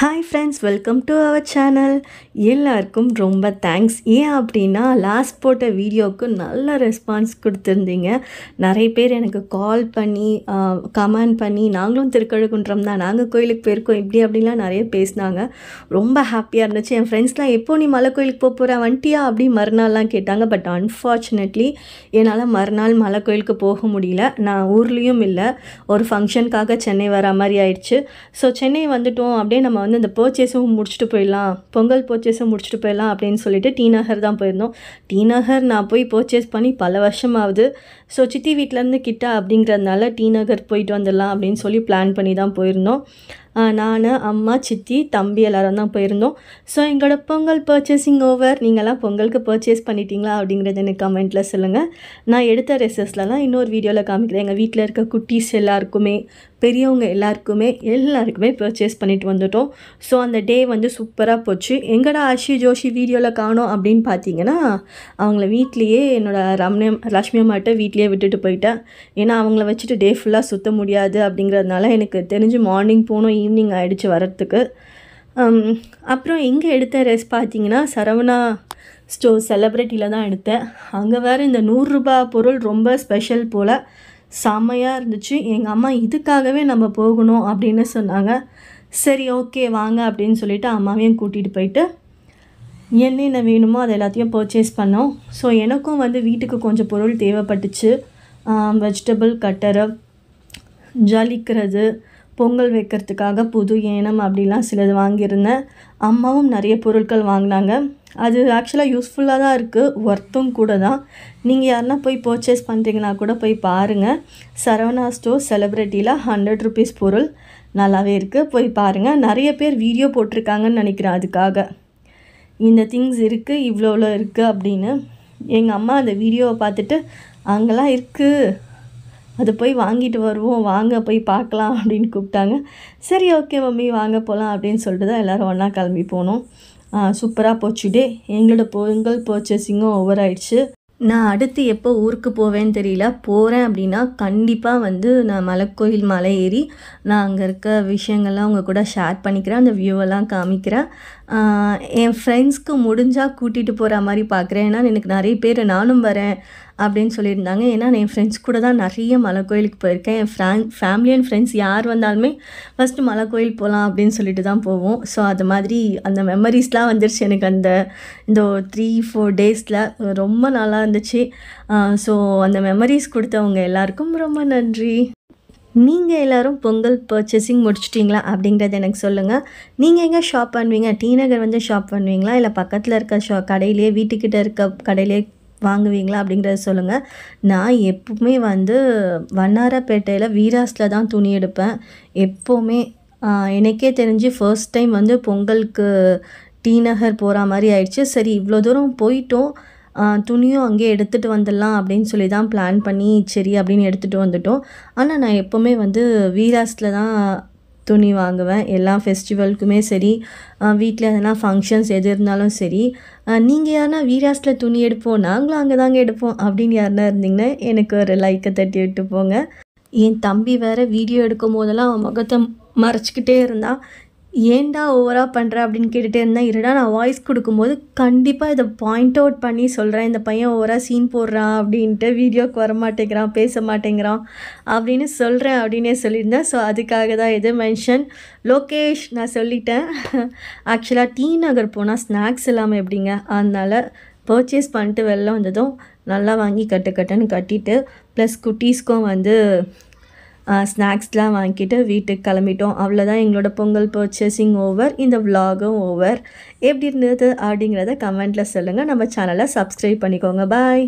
Hi friends, welcome to our channel. எல்லாருக்கும் ரொம்ப thanks. ஏன் அப்படின்னா லாஸ்ட் போட்ட வீடியோவுக்கு நல்ல ரெஸ்பான்ஸ் கொடுத்துருந்தீங்க. நிறைய பேர் எனக்கு கால் பண்ணி கமெண்ட் பண்ணி நாங்களும் திருக்கழுக்குன்றம் தான், நாங்கள் கோயிலுக்கு போயிருக்கோம் இப்படி அப்படின்லாம் நிறைய பேசினாங்க. ரொம்ப ஹாப்பியாக இருந்துச்சு. என் ஃப்ரெண்ட்ஸ்லாம் எப்போ நீ மலை கோயிலுக்கு போகிற வந்துட்டியா அப்படி மறுநாள்லாம் கேட்டாங்க. பட் அன்ஃபார்ச்சுனேட்லி என்னால் மறுநாள் மலை கோயிலுக்கு போக முடியல. நான் ஊர்லேயும் இல்லை, ஒரு ஃபங்க்ஷனுக்காக சென்னை வர மாதிரி ஆயிடுச்சு. ஸோ சென்னை வந்துட்டோம், அப்படியே நம்ம வந்து இந்த பர்ச்சேஸும் முடிச்சுட்டு போயிடலாம், பொங்கல் பர்ச்சேஸும் முடிச்சுட்டு போயிடலாம் அப்படின்னு சொல்லிட்டு டி நகர் தான் போயிருந்தோம். டி நகர் நான் போய் பர்ச்சேஸ் பண்ணி பல வருஷம் ஆகுது. ஸோ சித்தி வீட்டிலேருந்து கிட்ட அப்படிங்கிறதுனால டி நகர் போயிட்டு வந்துடலாம் அப்படின்னு சொல்லி பிளான் பண்ணி தான் போயிருந்தோம். நான், அம்மா, சித்தி, தம்பி எல்லோரும் தான் போயிருந்தோம். ஸோ எங்களோட பொங்கல் பர்ச்சேசிங் ஓவர். நீங்கள்லாம் பொங்கலுக்கு பர்ச்சேஸ் பண்ணிட்டீங்களா அப்படிங்கிறது எனக்கு கமெண்ட்டில் சொல்லுங்கள். நான் எடுத்த ட்ரெஸ்ஸஸ்லாம் இன்னொரு வீடியோவில் காமிக்கிறேன். எங்கள் வீட்டில் இருக்க குட்டீஸ் எல்லாருக்குமே, பெரியவங்க எல்லாருக்குமே பர்ச்சேஸ் பண்ணிட்டு வந்துட்டோம். ஸோ அந்த டே வந்து சூப்பராக போச்சு. எங்கடா ஆஷி ஜோஷி வீடியோவில் காணோம் அப்படின்னு பார்த்தீங்கன்னா, அவங்கள வீட்லேயே லக்ஷ்மி அம்மாட்ட வீட்லேயே விட்டுட்டு போயிட்டேன். ஏன்னா அவங்கள வச்சுட்டு டே ஃபுல்லாக சுற்ற முடியாது அப்படிங்கிறதுனால எனக்கு தெரிஞ்சு மார்னிங் போகணும், ஈவினிங் ஆகிடுச்சு வரத்துக்கு. அப்புறம் எங்கே எடுத்த ட்ரெஸ் பார்த்தீங்கன்னா சரவணா ஸ்டோர் செலிப்ரிட்டியில் தான் எடுத்தேன். அங்கே வேறு இந்த 100 ரூபா பொருள் ரொம்ப ஸ்பெஷல் போல், செம்மையாக இருந்துச்சு. எங்கள் அம்மா இதுக்காகவே நம்ம போகணும் அப்படின்னு சொன்னாங்க. சரி ஓகே வாங்க அப்படின்னு சொல்லிவிட்டு அம்மாவையும் கூட்டிகிட்டு போயிட்டு என்னென்ன வேணுமோ அது எல்லாத்தையும் பர்ச்சேஸ் பண்ணோம். ஸோ எனக்கும் வந்து வீட்டுக்கு கொஞ்சம் பொருள் தேவைப்பட்டுச்சு. வெஜிடபிள் கட்டரு, ஜலிக்கிறது, பொங்கல் வைக்கிறதுக்காக புது ஏனம் அப்படிலாம் சிலது வாங்கியிருந்தேன். அம்மாவும் நிறைய பொருட்கள் வாங்கினாங்க. அது ஆக்சுவலாக யூஸ்ஃபுல்லாக தான் இருக்குது, ஒர்த்தும் கூட தான். நீங்கள் யாருன்னா போய் பர்ச்சேஸ் பண்ணுறீங்கன்னா கூட போய் பாருங்கள். சரவணா ஸ்டோர் செலிப்ரிட்டியில் 100 ருபீஸ் பொருள் நல்லாவே இருக்குது, போய் பாருங்கள். நிறைய பேர் வீடியோ போட்டிருக்காங்கன்னு நினைக்கிறேன் அதுக்காக. இந்த திங்ஸ் இருக்குது, இவ்வளோ இருக்குது அப்படின்னு. எங்கள் அம்மா அந்த வீடியோவை பார்த்துட்டு அங்கெல்லாம் இருக்குது, அது போய் வாங்கிட்டு வருவோம், வாங்க போய் பார்க்கலாம் அப்படின்னு கூப்பிட்டாங்க. சரி ஓகே மம்மி வாங்க போகலாம் அப்படின்னு சொல்லிட்டு தான் எல்லோரும் ஒன்றா கிளம்பி போனோம். சூப்பராக போச்சு டே. எங்களோட பொங்கல் பர்ச்சேசிங்கும் ஓவர் ஆயிடுச்சு. நான் அடுத்து எப்போ ஊருக்கு போவேன்னு தெரியல. போகிறேன் அப்படின்னா கண்டிப்பாக வந்து நான் மலைக்கோயில் மலை ஏறி நான் அங்கே இருக்க விஷயங்கள்லாம் உங்கள் கூட ஷேர் பண்ணிக்கிறேன், அந்த வியூவெல்லாம் காமிக்கிறேன். என் ஃப்ரெண்ட்ஸ்க்கு முடிஞ்சால் கூட்டிகிட்டு போகிற மாதிரி பார்க்குறேன். ஏன்னா எனக்கு நிறைய பேர் நானும் வரேன் அப்படின்னு சொல்லியிருந்தாங்க. ஏன்னா என் ஃப்ரெண்ட்ஸ் கூட தான் நிறைய மலை கோயிலுக்கு போயிருக்கேன். என் ஃபேமிலி அண்ட் ஃப்ரெண்ட்ஸ் யார் வந்தாலுமே ஃபஸ்ட்டு மலை கோயில் போகலாம் அப்படின்னு சொல்லிட்டு தான் போவோம். ஸோ அது மாதிரி அந்த மெமரிஸ்லாம் வந்துருச்சு எனக்கு இந்த 3-4 டேஸில். ரொம்ப நல்லா இருந்துச்சு. ஸோ அந்த மெமரிஸ் கொடுத்தவங்க எல்லாருக்கும் ரொம்ப நன்றி. நீங்கள் எல்லோரும் பொங்கல் பர்ச்சேசிங் முடிச்சிட்டிங்களா அப்படிங்கிறத எனக்கு சொல்லுங்கள். நீங்கள் எங்கே ஷாப் பண்ணுவீங்க? டி நகர் வந்து ஷாப் பண்ணுவீங்களா, இல்லை பக்கத்தில் இருக்க கடையிலே, வீட்டுக்கிட்ட இருக்க கடையிலே வாங்குவீங்களா அப்படிங்கிறத சொல்லுங்கள். நான் எப்பவுமே வந்து வண்ணாரப்பேட்டையில் வீராஸில் தான் துணி எடுப்பேன் எப்போவுமே. எனக்கே தெரிஞ்சு ஃபர்ஸ்ட் டைம் வந்து பொங்கலுக்கு டி நகர் போகிற மாதிரி ஆயிடுச்சு. சரி இவ்வளோ தூரம் போயிட்டோம், துணியும் அங்கேயே எடுத்துகிட்டு வந்துடலாம் அப்படின்னு சொல்லி தான் பிளான் பண்ணி சரி அப்படின்னு எடுத்துகிட்டு வந்துட்டோம். ஆனால் நான் எப்போவுமே வந்து வீராஸில் தான் துணி வாங்குவேன், எல்லா ஃபெஸ்டிவலுக்குமே சரி, வீட்டில் எதனா ஃபங்க்ஷன்ஸ் எது இருந்தாலும் சரி. நீங்கள் யாருன்னா வீராஸில் துணி எடுப்போம், நாங்களும் அங்கே தாங்க எடுப்போம் அப்படின்னு யாருன்னா இருந்தீங்கன்னா எனக்கு ஒரு லைக்கை தட்டி விட்டு போங்க. என் தம்பி வேறு வீடியோ எடுக்கும் போதெல்லாம் அவன் முகத்தை மறைச்சிக்கிட்டே இருந்தான். ஏன்டா ஓவராக பண்ணுற அப்படின்னு கேட்டுகிட்டே இருந்தேன். இருடா நான் வாய்ஸ் கொடுக்கும்போது கண்டிப்பாக இதை பாயிண்ட் அவுட் பண்ணி சொல்கிறேன், இந்த பையன் ஓவராக சீன் போடுறான் அப்படின்ட்டு, வீடியோக்கு வரமாட்டேங்கிறான், பேச மாட்டேங்கிறான் அப்படின்னு சொல்கிறேன் அப்படின்னே சொல்லியிருந்தேன். ஸோ அதுக்காக தான் இது மென்ஷன். லோகேஷ் நான் சொல்லிட்டேன். ஆக்சுவலாக டி நகர் போனால் ஸ்நாக்ஸ் இல்லாமல் எப்படிங்க, அதனால் பர்ச்சேஸ் பண்ணிட்டு வெளில வந்ததும் நல்லா வாங்கி கட்டுன்னு கட்டிட்டு, ப்ளஸ் குட்டீஸ்க்கும் வந்து ஸ்நாக்ஸ்லாம் வாங்கிட்டு வீட்டுக்கு கிளம்பிட்டோம். அவ்வளோதான், எங்களோட பொங்கல் பர்ச்சேசிங் ஓவர். இந்த விலாகும் ஓவர். எப்படி இருந்தது அப்படிங்கிறத கமெண்ட்டில் சொல்லுங்கள். நம்ம சேனலை சப்ஸ்கிரைப் பண்ணிக்கோங்க. பாய்.